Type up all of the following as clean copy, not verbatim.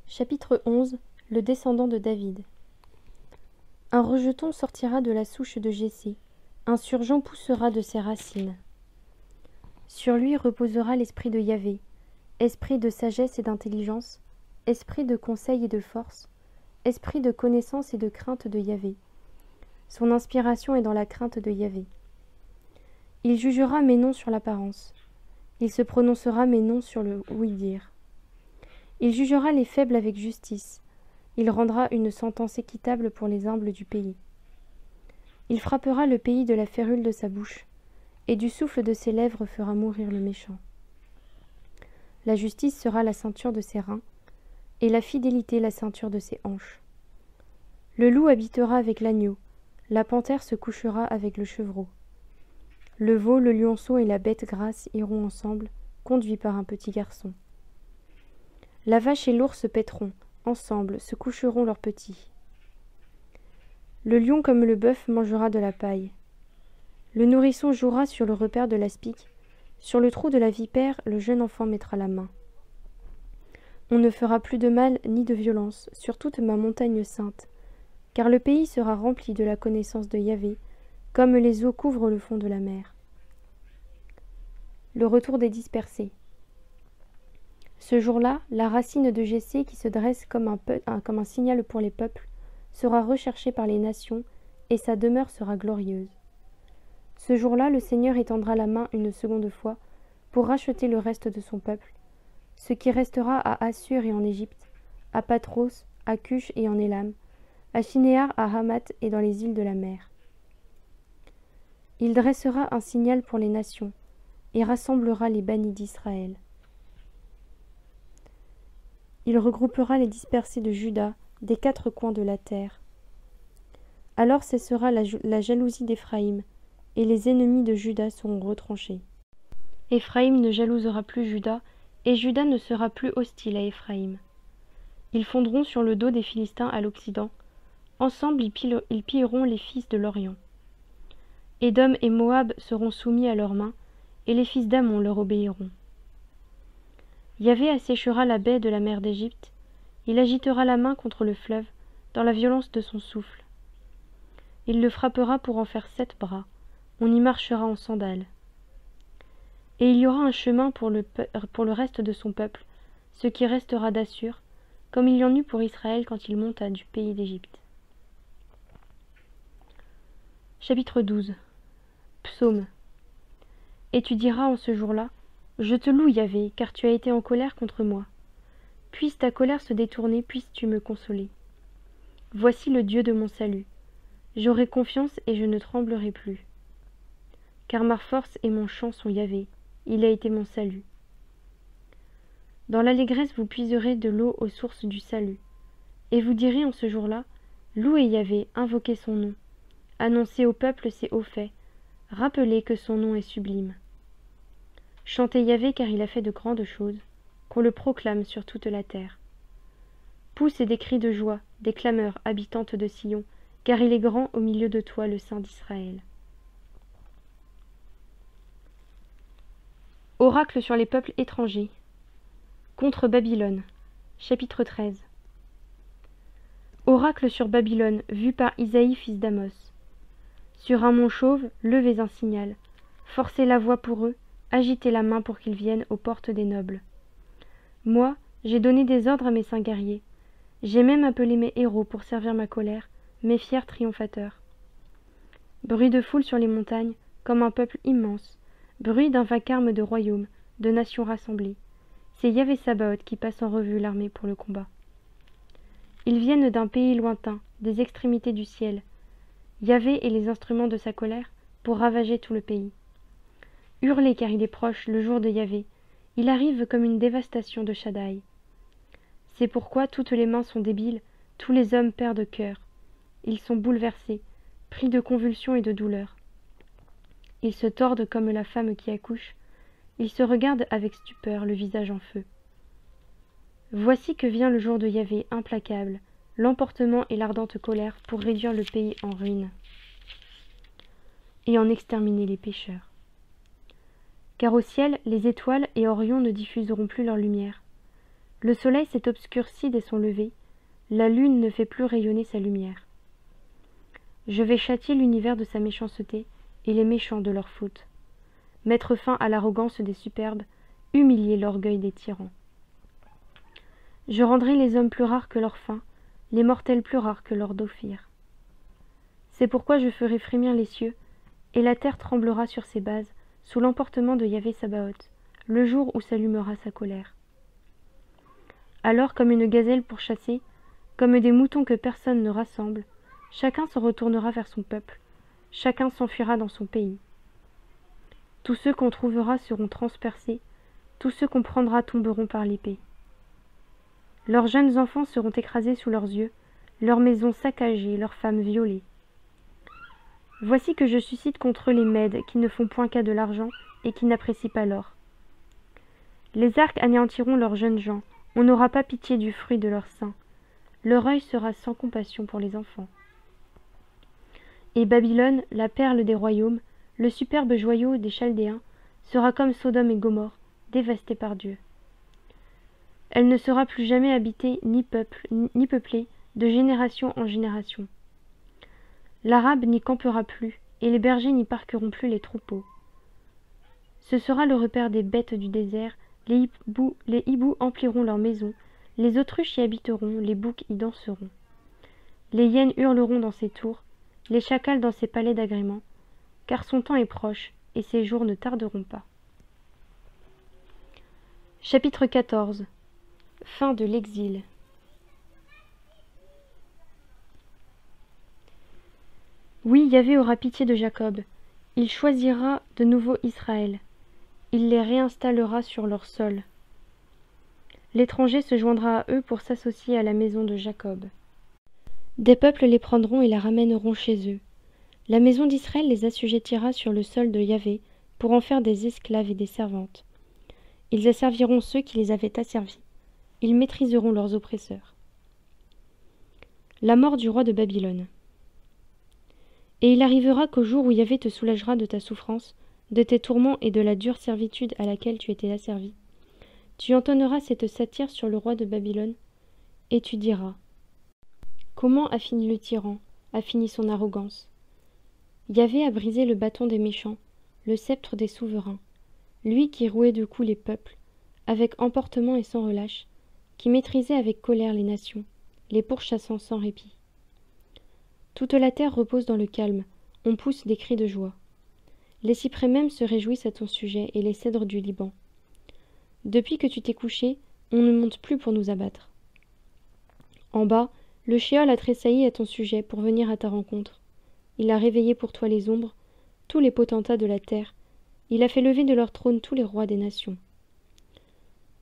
Chapitre 11. Le descendant de David. Un rejeton sortira de la souche de Jessé, un surgeon poussera de ses racines. Sur lui reposera l'esprit de Yahvé, esprit de sagesse et d'intelligence, esprit de conseil et de force, esprit de connaissance et de crainte de Yahvé. Son inspiration est dans la crainte de Yahvé. Il jugera mais non sur l'apparence. Il se prononcera mais non sur le oui-dire. Il jugera les faibles avec justice. Il rendra une sentence équitable pour les humbles du pays. Il frappera le pays de la férule de sa bouche, et du souffle de ses lèvres fera mourir le méchant. La justice sera la ceinture de ses reins, et la fidélité la ceinture de ses hanches. Le loup habitera avec l'agneau, la panthère se couchera avec le chevreau. Le veau, le lionceau et la bête grasse iront ensemble, conduits par un petit garçon. La vache et l'ours paîtront, ensemble se coucheront leurs petits. Le lion comme le bœuf mangera de la paille. Le nourrisson jouera sur le repaire de l'aspic, sur le trou de la vipère le jeune enfant mettra la main. On ne fera plus de mal ni de violence sur toute ma montagne sainte, car le pays sera rempli de la connaissance de Yahvé, comme les eaux couvrent le fond de la mer. Le retour des dispersés. Ce jour-là, la racine de Jessé qui se dresse comme un signal pour les peuples sera recherchée par les nations et sa demeure sera glorieuse. Ce jour-là, le Seigneur étendra la main une seconde fois pour racheter le reste de son peuple, ce qui restera à Assur et en Égypte, à Patros, à Cush et en Élam, à Shinéar, à Hamath et dans les îles de la mer. Il dressera un signal pour les nations et rassemblera les bannis d'Israël. Il regroupera les dispersés de Juda des quatre coins de la terre. Alors cessera la jalousie d'Éphraïm, et les ennemis de Juda seront retranchés. Éphraïm ne jalousera plus Juda, et Juda ne sera plus hostile à Éphraïm. Ils fondront sur le dos des Philistins à l'Occident. Ensemble ils pilleront les fils de l'Orient. Édom et Moab seront soumis à leurs mains, et les fils d'Ammon leur obéiront. Yahvé asséchera la baie de la mer d'Égypte, il agitera la main contre le fleuve, dans la violence de son souffle. Il le frappera pour en faire 7 bras, on y marchera en sandales. Et il y aura un chemin pour le reste de son peuple, ce qui restera d'Assur, comme il y en eut pour Israël quand il monta du pays d'Égypte. Chapitre 12. Psaume. Et tu diras en ce jour-là, je te loue, Yahvé, car tu as été en colère contre moi. Puisse ta colère se détourner, puisses-tu me consoler. Voici le Dieu de mon salut. J'aurai confiance et je ne tremblerai plus. Car ma force et mon chant sont Yahvé, il a été mon salut. Dans l'allégresse vous puiserez de l'eau aux sources du salut. Et vous direz en ce jour-là, louez Yahvé, invoquez son nom. Annoncez au peuple ses hauts faits. Rappelez que son nom est sublime. Chantez Yahvé car il a fait de grandes choses, qu'on le proclame sur toute la terre. Poussez des cris de joie, des clameurs, habitantes de Sion, car il est grand au milieu de toi, le Saint d'Israël. Oracle sur les peuples étrangers. Contre Babylone. Chapitre 13. Oracle sur Babylone, vu par Isaïe fils d'Amos. Sur un mont chauve, levez un signal. Forcez la voix pour eux, agitez la main pour qu'ils viennent aux portes des nobles. Moi, j'ai donné des ordres à mes saints guerriers. J'ai même appelé mes héros pour servir ma colère, mes fiers triomphateurs. Bruit de foule sur les montagnes, comme un peuple immense. Bruit d'un vacarme de royaumes, de nations rassemblées. C'est Yahvé Sabaoth qui passe en revue l'armée pour le combat. Ils viennent d'un pays lointain, des extrémités du ciel. Yahvé et les instruments de sa colère pour ravager tout le pays. Hurlez car il est proche, le jour de Yahvé. Il arrive comme une dévastation de Shaddai. C'est pourquoi toutes les mains sont débiles, tous les hommes perdent cœur. Ils sont bouleversés, pris de convulsions et de douleurs. Ils se tordent comme la femme qui accouche. Ils se regardent avec stupeur, le visage en feu. Voici que vient le jour de Yahvé implacable, l'emportement et l'ardente colère pour réduire le pays en ruine et en exterminer les pécheurs. Car au ciel, les étoiles et Orion ne diffuseront plus leur lumière. Le soleil s'est obscurci dès son lever, la lune ne fait plus rayonner sa lumière. Je vais châtier l'univers de sa méchanceté et les méchants de leur faute, mettre fin à l'arrogance des superbes, humilier l'orgueil des tyrans. Je rendrai les hommes plus rares que leur faim, les mortels plus rares que leur d'ophir. C'est pourquoi je ferai frémir les cieux, et la terre tremblera sur ses bases, sous l'emportement de Yahvé Sabaoth, le jour où s'allumera sa colère. Alors, comme une gazelle pourchassée, comme des moutons que personne ne rassemble, chacun se retournera vers son peuple, chacun s'enfuira dans son pays. Tous ceux qu'on trouvera seront transpercés, tous ceux qu'on prendra tomberont par l'épée. Leurs jeunes enfants seront écrasés sous leurs yeux, leurs maisons saccagées, leurs femmes violées. Voici que je suscite contre eux les Mèdes qui ne font point cas de l'argent et qui n'apprécient pas l'or. Les arcs anéantiront leurs jeunes gens, on n'aura pas pitié du fruit de leur sein. Leur œil sera sans compassion pour les enfants. Et Babylone, la perle des royaumes, le superbe joyau des Chaldéens, sera comme Sodome et Gomorrhe, dévastée par Dieu. Elle ne sera plus jamais habitée ni peuplée, de génération en génération. L'Arabe n'y campera plus, et les bergers n'y parqueront plus les troupeaux. Ce sera le repère des bêtes du désert, les hiboux empliront leurs maisons, les autruches y habiteront, les boucs y danseront. Les hyènes hurleront dans ses tours, les chacals dans ses palais d'agrément, car son temps est proche, et ses jours ne tarderont pas. Chapitre 14. Fin de l'exil. Oui, Yahvé aura pitié de Jacob. Il choisira de nouveau Israël. Il les réinstallera sur leur sol. L'étranger se joindra à eux pour s'associer à la maison de Jacob. Des peuples les prendront et la ramèneront chez eux. La maison d'Israël les assujettira sur le sol de Yahvé pour en faire des esclaves et des servantes. Ils asserviront ceux qui les avaient asservis. Ils maîtriseront leurs oppresseurs. La mort du roi de Babylone. Et il arrivera qu'au jour où Yahvé te soulagera de ta souffrance, de tes tourments et de la dure servitude à laquelle tu étais asservi, tu entonneras cette satire sur le roi de Babylone, et tu diras : comment a fini le tyran, a fini son arrogance. Yahvé a brisé le bâton des méchants, le sceptre des souverains, lui qui rouait de coups les peuples, avec emportement et sans relâche, qui maîtrisait avec colère les nations, les pourchassant sans répit. Toute la terre repose dans le calme, on pousse des cris de joie. Les cyprès même se réjouissent à ton sujet et les cèdres du Liban. Depuis que tu t'es couché, on ne monte plus pour nous abattre. En bas, le Shéol a tressailli à ton sujet pour venir à ta rencontre. Il a réveillé pour toi les ombres, tous les potentats de la terre. Il a fait lever de leur trône tous les rois des nations.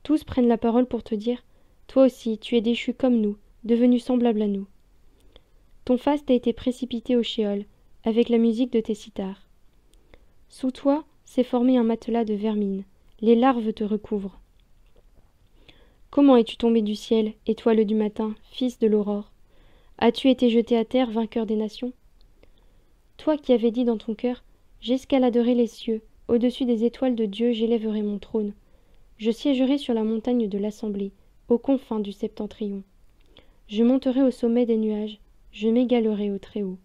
Tous prennent la parole pour te dire : toi aussi, tu es déchu comme nous, devenu semblable à nous. Ton faste a été précipité au Shéol, avec la musique de tes cithars. Sous toi s'est formé un matelas de vermine, les larves te recouvrent. Comment es-tu tombé du ciel, étoile du matin, fils de l'aurore? As-tu été jeté à terre, vainqueur des nations? Toi qui avais dit dans ton cœur : j'escaladerai les cieux, au-dessus des étoiles de Dieu j'élèverai mon trône. Je siégerai sur la montagne de l'assemblée, aux confins du septentrion. Je monterai au sommet des nuages, je m'égalerai au Très-Haut.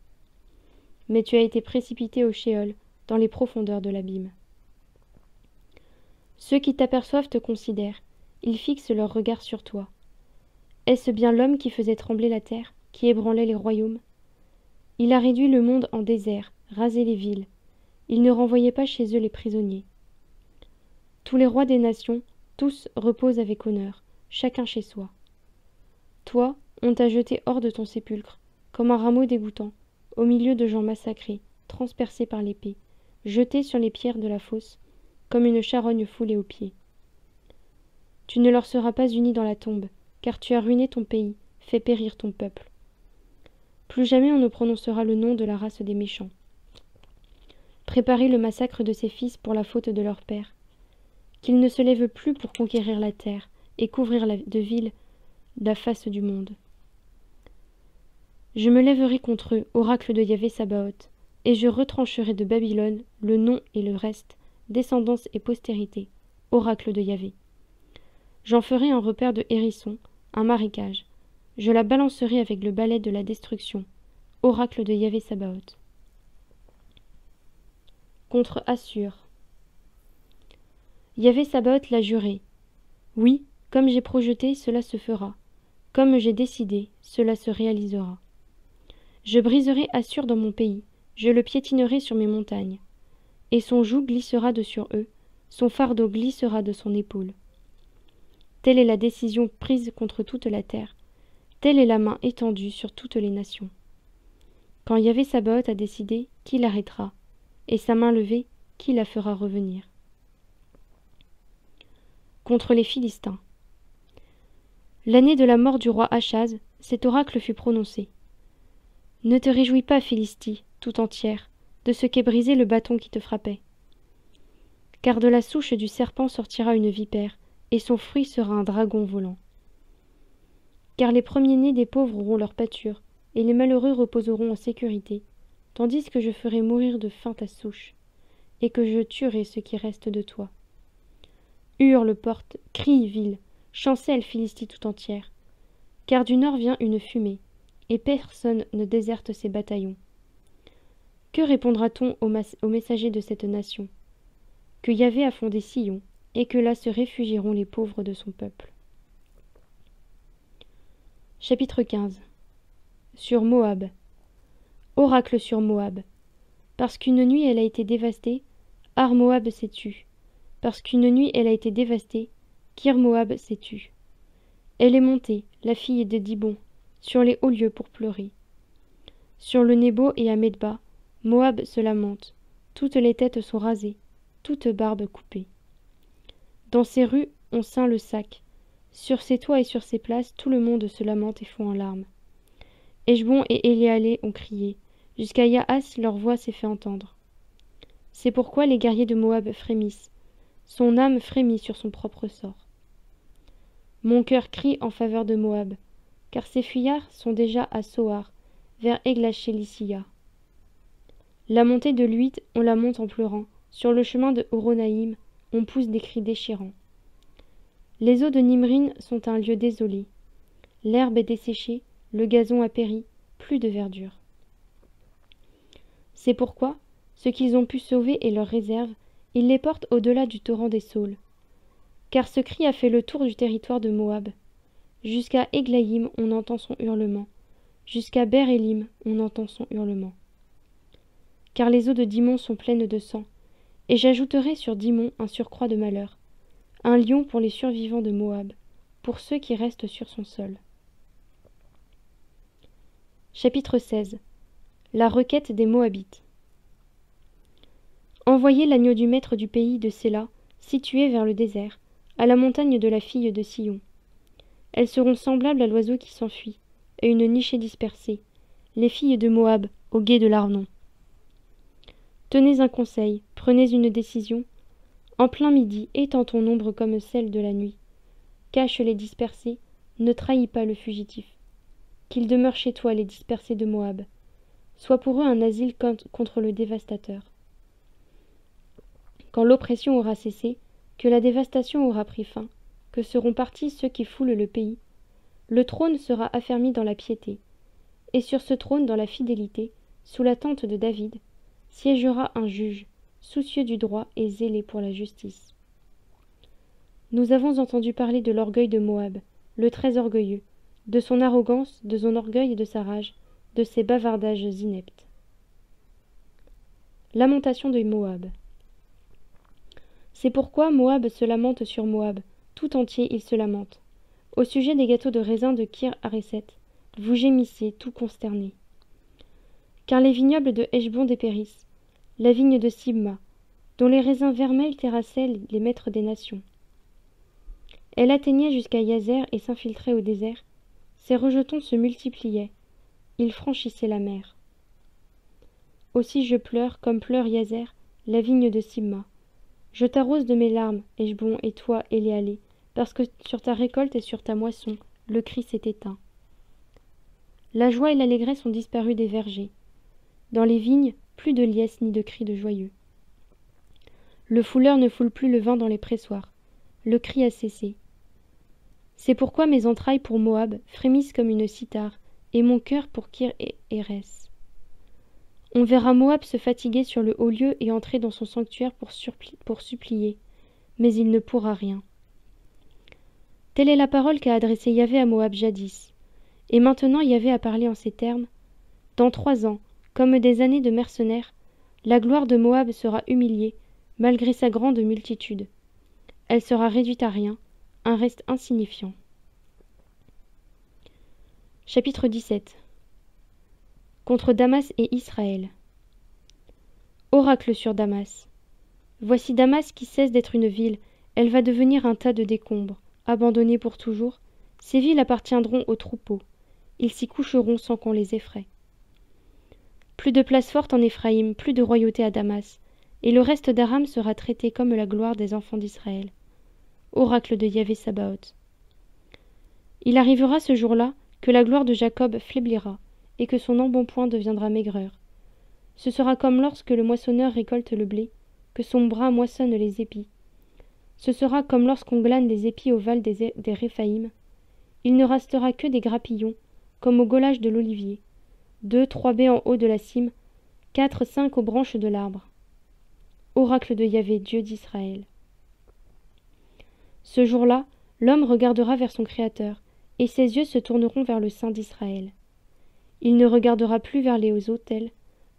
Mais tu as été précipité au Shéol, dans les profondeurs de l'abîme. Ceux qui t'aperçoivent te considèrent, ils fixent leur regard sur toi. Est-ce bien l'homme qui faisait trembler la terre, qui ébranlait les royaumes? Il a réduit le monde en désert, rasé les villes. Il ne renvoyait pas chez eux les prisonniers. Tous les rois des nations, tous reposent avec honneur, chacun chez soi. Toi, on t'a jeté hors de ton sépulcre, comme un rameau dégoûtant, au milieu de gens massacrés, transpercés par l'épée, jetés sur les pierres de la fosse, comme une charogne foulée aux pieds. Tu ne leur seras pas uni dans la tombe, car tu as ruiné ton pays, fait périr ton peuple. Plus jamais on ne prononcera le nom de la race des méchants. Préparez le massacre de ses fils pour la faute de leur père. Qu'ils ne se lèvent plus pour conquérir la terre et couvrir de villes la face du monde. Je me lèverai contre eux, oracle de Yahvé Sabaoth, et je retrancherai de Babylone le nom et le reste, descendance et postérité, oracle de Yahvé. J'en ferai un repère de hérissons, un marécage. Je la balancerai avec le balai de la destruction, oracle de Yahvé Sabaoth. Contre Assur. Yahvé Sabaoth l'a juré. Oui, comme j'ai projeté, cela se fera. Comme j'ai décidé, cela se réalisera. Je briserai Assur dans mon pays, je le piétinerai sur mes montagnes. Et son joug glissera de sur eux, son fardeau glissera de son épaule. Telle est la décision prise contre toute la terre, telle est la main étendue sur toutes les nations. Quand Yahvé Sabaoth a décidé, qui l'arrêtera? Et sa main levée, qui la fera revenir? Contre les Philistins. L'année de la mort du roi Achaz, cet oracle fut prononcé. Ne te réjouis pas, Philistie, tout entière, de ce qu'est brisé le bâton qui te frappait. Car de la souche du serpent sortira une vipère, et son fruit sera un dragon volant. Car les premiers-nés des pauvres auront leur pâture, et les malheureux reposeront en sécurité, tandis que je ferai mourir de faim ta souche, et que je tuerai ce qui reste de toi. Hurle, porte, crie, ville, chancelle, Philistie tout entière, car du nord vient une fumée, et personne ne déserte ses bataillons. Que répondra-t-on aux messagers de cette nation? Que Yahvé a fondé Sion, et que là se réfugieront les pauvres de son peuple. Chapitre 15. Sur Moab. Oracle sur Moab. Parce qu'une nuit elle a été dévastée, Ar Moab s'est tue. Parce qu'une nuit elle a été dévastée, Kir Moab s'est tue. Elle est montée, la fille de Dibon, sur les hauts lieux pour pleurer. Sur le Nebo et à Medba, Moab se lamente, toutes les têtes sont rasées, toute barbe coupée. Dans ses rues, on ceint le sac. Sur ses toits et sur ses places, tout le monde se lamente et fond en larmes. Heshbon et Éléalé ont crié. Jusqu'à Yaas, leur voix s'est fait entendre. C'est pourquoi les guerriers de Moab frémissent. Son âme frémit sur son propre sort. Mon cœur crie en faveur de Moab, car ses fuyards sont déjà à Soar, vers Eglath-Shélissia. La montée de l'Huit, on la monte en pleurant. Sur le chemin de Horonaïm, on pousse des cris déchirants. Les eaux de Nimrine sont un lieu désolé. L'herbe est desséchée, le gazon a péri, plus de verdure. C'est pourquoi, ce qu'ils ont pu sauver et leurs réserves, ils les portent au-delà du torrent des Saules. Car ce cri a fait le tour du territoire de Moab. Jusqu'à Eglaïm, on entend son hurlement. Jusqu'à Ber-Élim, on entend son hurlement. Car les eaux de Dimon sont pleines de sang, et j'ajouterai sur Dimon un surcroît de malheur, un lion pour les survivants de Moab, pour ceux qui restent sur son sol. Chapitre 16. La requête des Moabites. Envoyez l'agneau du maître du pays de Séla, situé vers le désert, à la montagne de la fille de Sion. Elles seront semblables à l'oiseau qui s'enfuit, à une nichée dispersée, les filles de Moab, au gué de l'Arnon. Tenez un conseil, prenez une décision. En plein midi, étends ton ombre comme celle de la nuit. Cache les dispersés, ne trahis pas le fugitif. Qu'ils demeurent chez toi, les dispersés de Moab. Sois pour eux un asile contre le dévastateur. Quand l'oppression aura cessé, que la dévastation aura pris fin, que seront partis ceux qui foulent le pays, le trône sera affermi dans la piété, et sur ce trône, dans la fidélité, sous la tente de David, siégera un juge, soucieux du droit et zélé pour la justice. Nous avons entendu parler de l'orgueil de Moab, le très orgueilleux, de son arrogance, de son orgueil et de sa rage, de ses bavardages ineptes. Lamentation de Moab. C'est pourquoi Moab se lamente sur Moab, tout entier il se lamente. Au sujet des gâteaux de raisin de Kir-Hareset, vous gémissez, tout consternés. Car les vignobles de Heshbon dépérissent, la vigne de Sibma, dont les raisins vermeils terrassaient les maîtres des nations. Elle atteignait jusqu'à Yazer et s'infiltrait au désert. Ses rejetons se multipliaient. Ils franchissaient la mer. Aussi je pleure, comme pleure Yazer, la vigne de Sibma. Je t'arrose de mes larmes, Heshbon, et toi, Éléalé, parce que sur ta récolte et sur ta moisson, le cri s'est éteint. La joie et l'allégresse ont disparu des vergers. Dans les vignes, plus de liesses ni de cris de joyeux. Le fouleur ne foule plus le vin dans les pressoirs. Le cri a cessé. C'est pourquoi mes entrailles pour Moab frémissent comme une cithare, et mon cœur pour Kir et Hérès. On verra Moab se fatiguer sur le haut lieu et entrer dans son sanctuaire pour supplier, mais il ne pourra rien. Telle est la parole qu'a adressée Yahvé à Moab jadis. Et maintenant Yahvé a parlé en ces termes. Dans 3 ans, comme des années de mercenaires, la gloire de Moab sera humiliée, malgré sa grande multitude. Elle sera réduite à rien, un reste insignifiant. Chapitre 17. Contre Damas et Israël. Oracle sur Damas. Voici Damas qui cesse d'être une ville, elle va devenir un tas de décombres, abandonnée pour toujours. Ces villes appartiendront aux troupeaux, ils s'y coucheront sans qu'on les effraie. Plus de place forte en Éphraïm, plus de royauté à Damas, et le reste d'Aram sera traité comme la gloire des enfants d'Israël. Oracle de Yahvé Sabaoth. Il arrivera ce jour-là que la gloire de Jacob faiblira, et que son embonpoint deviendra maigreur. Ce sera comme lorsque le moissonneur récolte le blé, que son bras moissonne les épis. Ce sera comme lorsqu'on glane les épis au val des Réphaïm. Il ne restera que des grappillons, comme au golage de l'olivier. 2, 3 baies en haut de la cime, 4, 5 aux branches de l'arbre. Oracle de Yahvé, Dieu d'Israël. Ce jour-là, l'homme regardera vers son Créateur, et ses yeux se tourneront vers le Saint d'Israël. Il ne regardera plus vers les autels,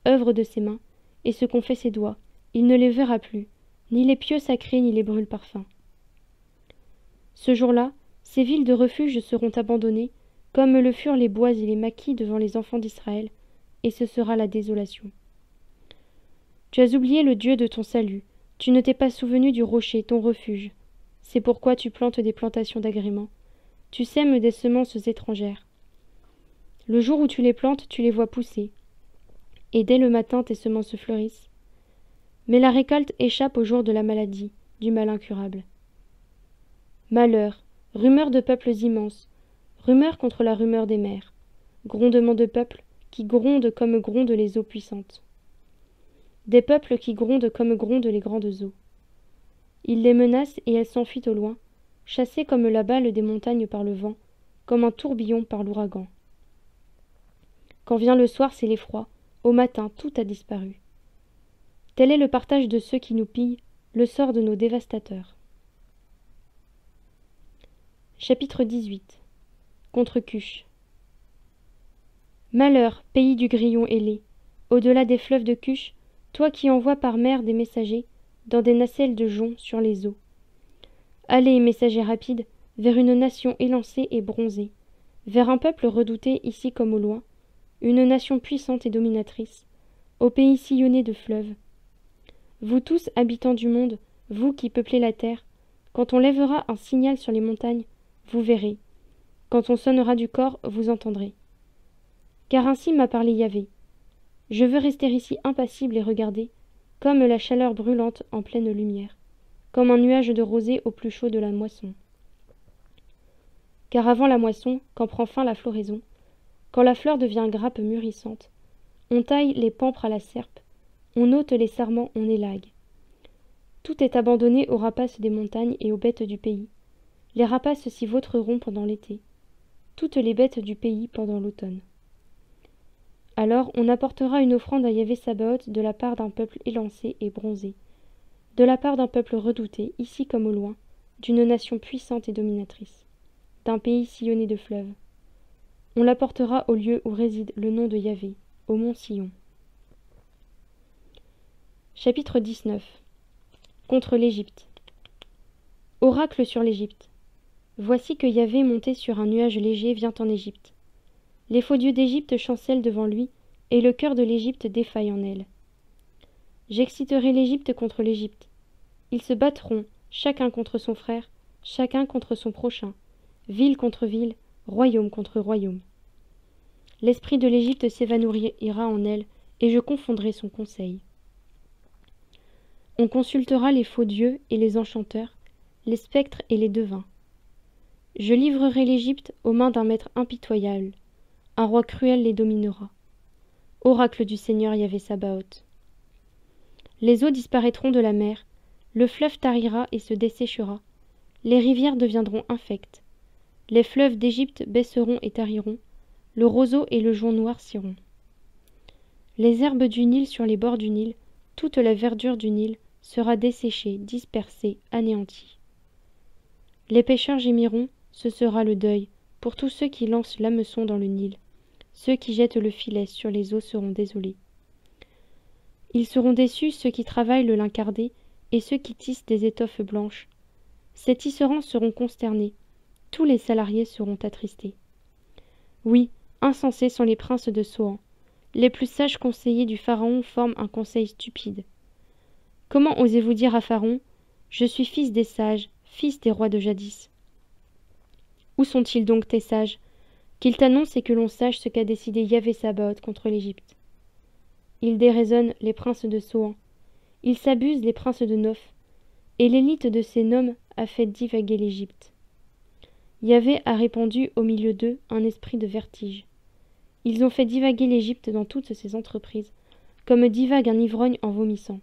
œuvre de ses mains, et ce qu'ont fait ses doigts. Il ne les verra plus, ni les pieux sacrés, ni les brûles parfums. Ce jour-là, ces villes de refuge seront abandonnées, comme le furent les bois et les maquis devant les enfants d'Israël, et ce sera la désolation. Tu as oublié le Dieu de ton salut, tu ne t'es pas souvenu du rocher, ton refuge. C'est pourquoi tu plantes des plantations d'agrément, tu sèmes des semences étrangères. Le jour où tu les plantes, tu les vois pousser, et dès le matin tes semences fleurissent. Mais la récolte échappe au jour de la maladie, du mal incurable. Malheur, rumeur de peuples immenses, rumeur contre la rumeur des mers, grondement de peuples qui grondent comme grondent les eaux puissantes. Des peuples qui grondent comme grondent les grandes eaux. Il les menace et elles s'enfuient au loin, chassées comme la balle des montagnes par le vent, comme un tourbillon par l'ouragan. Quand vient le soir, c'est l'effroi. Au matin, tout a disparu. Tel est le partage de ceux qui nous pillent, le sort de nos dévastateurs. Chapitre 18. Contre Cush. Malheur, pays du grillon ailé, au-delà des fleuves de Cush, toi qui envoies par mer des messagers, dans des nacelles de joncs sur les eaux. Allez, messagers rapides, vers une nation élancée et bronzée, vers un peuple redouté ici comme au loin, une nation puissante et dominatrice, au pays sillonné de fleuves. Vous tous, habitants du monde, vous qui peuplez la terre, quand on lèvera un signal sur les montagnes, vous verrez. Quand on sonnera du cor, vous entendrez. Car ainsi m'a parlé Yahvé. Je veux rester ici impassible et regarder, comme la chaleur brûlante en pleine lumière, comme un nuage de rosée au plus chaud de la moisson. Car avant la moisson, quand prend fin la floraison, quand la fleur devient grappe mûrissante, on taille les pampres à la serpe, on ôte les sarments, on élague. Tout est abandonné aux rapaces des montagnes et aux bêtes du pays. Les rapaces s'y vautreront pendant l'été, toutes les bêtes du pays pendant l'automne. Alors on apportera une offrande à Yahvé Sabaoth de la part d'un peuple élancé et bronzé, de la part d'un peuple redouté, ici comme au loin, d'une nation puissante et dominatrice, d'un pays sillonné de fleuves. On l'apportera au lieu où réside le nom de Yahvé, au mont Sion. Chapitre 19. Contre l'Égypte. Oracle sur l'Égypte. Voici que Yahvé monté sur un nuage léger vient en Égypte. Les faux dieux d'Égypte chancellent devant lui, et le cœur de l'Égypte défaille en elle. J'exciterai l'Égypte contre l'Égypte. Ils se battront, chacun contre son frère, chacun contre son prochain, ville contre ville, royaume contre royaume. L'esprit de l'Égypte s'évanouira en elle, et je confondrai son conseil. On consultera les faux dieux et les enchanteurs, les spectres et les devins. Je livrerai l'Égypte aux mains d'un maître impitoyable. Un roi cruel les dominera. Oracle du Seigneur Yahvé Sabaoth. Les eaux disparaîtront de la mer, le fleuve tarira et se desséchera, les rivières deviendront infectes. Les fleuves d'Égypte baisseront et tariront, le roseau et le jonc noirciront. Les herbes du Nil sur les bords du Nil, toute la verdure du Nil sera desséchée, dispersée, anéantie. Les pêcheurs gémiront, ce sera le deuil, pour tous ceux qui lancent l'hameçon dans le Nil. Ceux qui jettent le filet sur les eaux seront désolés. Ils seront déçus, ceux qui travaillent le lin cardé, et ceux qui tissent des étoffes blanches. Ces tisserands seront consternés, tous les salariés seront attristés. Oui, insensés sont les princes de Sohan. Les plus sages conseillers du Pharaon forment un conseil stupide. Comment osez-vous dire à Pharaon, « Je suis fils des sages, fils des rois de jadis » Où sont-ils donc tes sages? Qu'ils t'annoncent et que l'on sache ce qu'a décidé Yahvé Sabaoth contre l'Égypte. Ils déraisonnent les princes de Sohan. Ils s'abusent les princes de Noph. Et l'élite de ces noms a fait divaguer l'Égypte. Yahvé a répandu au milieu d'eux un esprit de vertige. Ils ont fait divaguer l'Égypte dans toutes ses entreprises, comme divague un ivrogne en vomissant.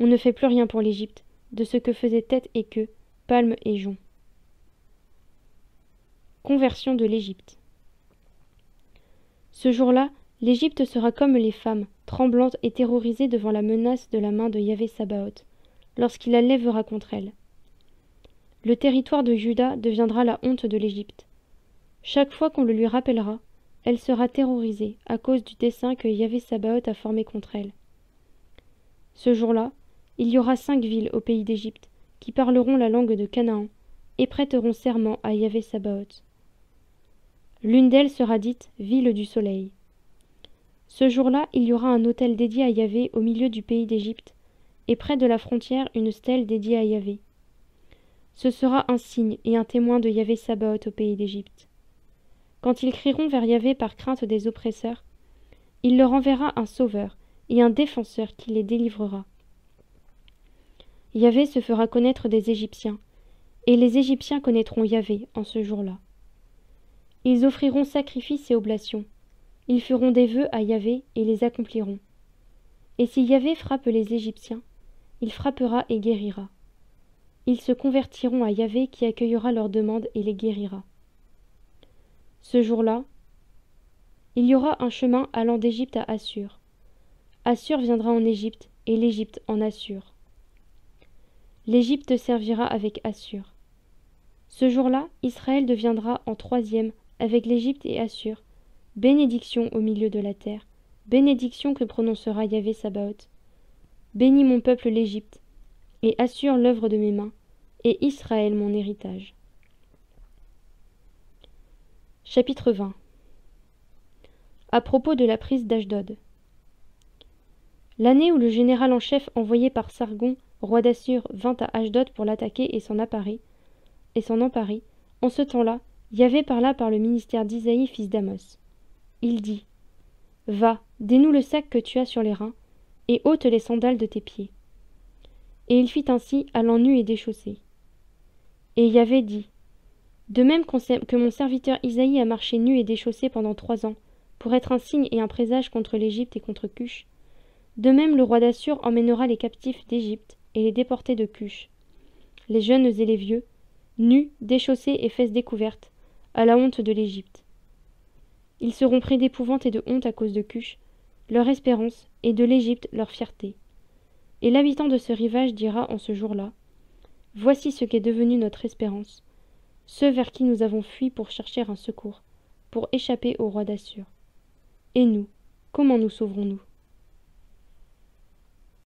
On ne fait plus rien pour l'Égypte, de ce que faisaient tête et queue, palme et jonc. Conversion de l'Égypte. Ce jour-là, l'Égypte sera comme les femmes, tremblantes et terrorisées devant la menace de la main de Yahvé Sabaoth, lorsqu'il la lèvera contre elle. Le territoire de Juda deviendra la honte de l'Égypte. Chaque fois qu'on le lui rappellera, elle sera terrorisée à cause du dessein que Yahvé Sabaoth a formé contre elle. Ce jour-là, il y aura 5 villes au pays d'Égypte qui parleront la langue de Canaan et prêteront serment à Yahvé Sabaoth. L'une d'elles sera dite Ville du Soleil. Ce jour-là, il y aura un autel dédié à Yahvé au milieu du pays d'Égypte, et près de la frontière une stèle dédiée à Yahvé. Ce sera un signe et un témoin de Yahvé Sabaoth au pays d'Égypte. Quand ils crieront vers Yahvé par crainte des oppresseurs, il leur enverra un sauveur et un défenseur qui les délivrera. Yahvé se fera connaître des Égyptiens, et les Égyptiens connaîtront Yahvé en ce jour-là. Ils offriront sacrifices et oblations. Ils feront des vœux à Yahvé et les accompliront. Et si Yahvé frappe les Égyptiens, il frappera et guérira. Ils se convertiront à Yahvé qui accueillera leurs demandes et les guérira. Ce jour-là, il y aura un chemin allant d'Égypte à Assur. Assur viendra en Égypte et l'Égypte en Assur. L'Égypte servira avec Assur. Ce jour-là, Israël deviendra en 3e avec l'Égypte et Assur, bénédiction au milieu de la terre, bénédiction que prononcera Yahvé Sabaoth. Bénis mon peuple l'Égypte, et Assur l'œuvre de mes mains, et Israël mon héritage. Chapitre 20. À propos de la prise d'Ashdod. L'année où le général en chef envoyé par Sargon, roi d'Assur, vint à Ashdod pour l'attaquer et s'en emparer, en ce temps-là, Yahvé parla par le ministère d'Isaïe fils d'Amos. Il dit : Va, dénoue le sac que tu as sur les reins, et ôte les sandales de tes pieds. Et il fit ainsi, allant nu et déchaussé. Et Yahvé dit : De même que mon serviteur Isaïe a marché nu et déchaussé pendant 3 ans, pour être un signe et un présage contre l'Égypte et contre Cush, de même le roi d'Assur emmènera les captifs d'Égypte et les déportés de Cush, les jeunes et les vieux, nus, déchaussés et fesses découvertes, à la honte de l'Égypte. Ils seront pris d'épouvante et de honte à cause de Cush, leur espérance, et de l'Égypte, leur fierté. Et l'habitant de ce rivage dira en ce jour-là : Voici ce qu'est devenu notre espérance, ceux vers qui nous avons fui pour chercher un secours, pour échapper au roi d'Assur. Et nous, comment nous sauverons-nous ?